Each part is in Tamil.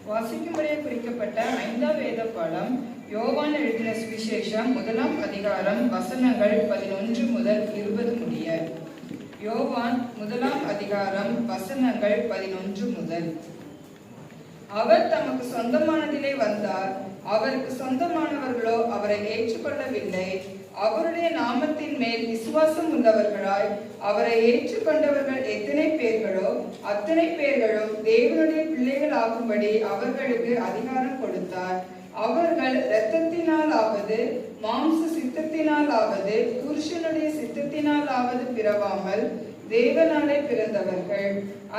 வாசிக்கும்படியே குறிக்கப்பட்ட 5ஆம் வேத பாடம் யோவான் எழுதின சுவிசேஷம் 1ஆம் அதிகாரம் வசனங்கள் 11 முதல் 20 முடிய. யோவான் 1ஆம் அதிகாரம் வசனங்கள் 11 முதல். அவர் தமக்கு சொந்தமானதிலே வந்தார், அவருக்கு சொந்தமானவர்களோ அவரை ஏற்றுக்கொள்ளவில்லை. அவருடைய நாமத்தின் மேல் விசுவாசம் உள்ளவர்களாய் அவரை ஏற்றுக்கொண்டவர்கள் எத்தனை பேர்களோ அத்தனை பேர்களும் தேவனுடைய பிள்ளைகள் ஆகும்படி அவர்களுக்கு அதிகாரம் கொடுத்தார். அவர்கள் இரத்தத்தினாலாவது மாம்ச சித்தத்தினாலாவது புருஷனுடைய சித்தத்தினாலாவது பிறவாமல் தேவனாலே பிறந்தவர்கள்.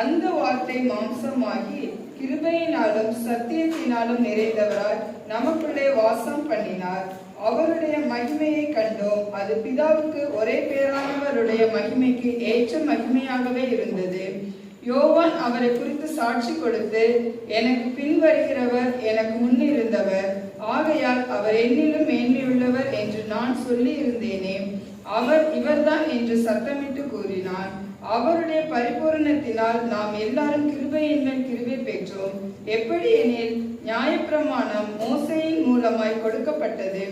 அந்த வார்த்தை மாம்சமாகி கிருபையினாலும் சத்தியத்தினாலும் நிறைந்தவராய் நமக்குள்ளே வாசம் பண்ணினார். அவருடைய மகிமையை கண்டோம். அது பிதாவுக்கு ஒரே பேரானவருடைய மகிமைக்கு ஏற்ற மகிமையாகவே இருந்தது. யோவான் அவரை குறித்து சாட்சி கொடுத்து, எனக்கு பின் வருகிறவர் எனக்கு முன்னிருந்தவர், ஆகையால் அவர் என்னிலும் மேன்மையுள்ளவர் என்று நான் சொல்லி இருந்தேனே, அவர் இவர்தான் என்று சத்தமிட்டு கூறினான். அவருடைய பரிபூரணத்தினால் நாம் எல்லாரும் கிருபையின் மேல் கிருபை பெற்றோம். எப்படி எனில் நியாயப்பிரமாணம் மோசேயின் மூலமாய் கொடுக்கப்பட்டது,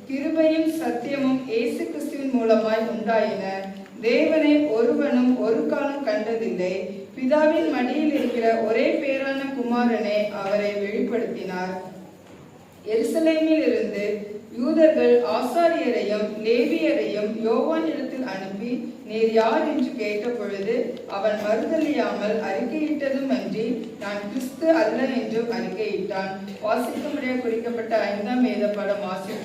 கிருபையும் சத்தியமும் இயேசு கிறிஸ்துவின் மூலமாய் உண்டாயின. தேவனை ஒருவனும் ஒரு காலம் கண்டதில்லை. பிதாவின் மடியில் இருக்கிற ஒரே பேரான குமாரனே அவரை வெளிப்படுத்தினார். எருசலேமில் இருந்து யூதர்கள் ஆசாரியரையும் லேவியரையும் யோவான் இடத்தில் அனுப்பி, நீர் யார் என்று கேட்ட பொழுது அவன் மறுதலியாமல் அறிக்கையிட்டதும் அன்றி நான் கிறிஸ்து அல்ல என்றும் அறிக்கையிட்டான். வாசிக்கும்படியாக குறிக்கப்பட்ட 5ஆம் வேத பாடம் வாசிக்க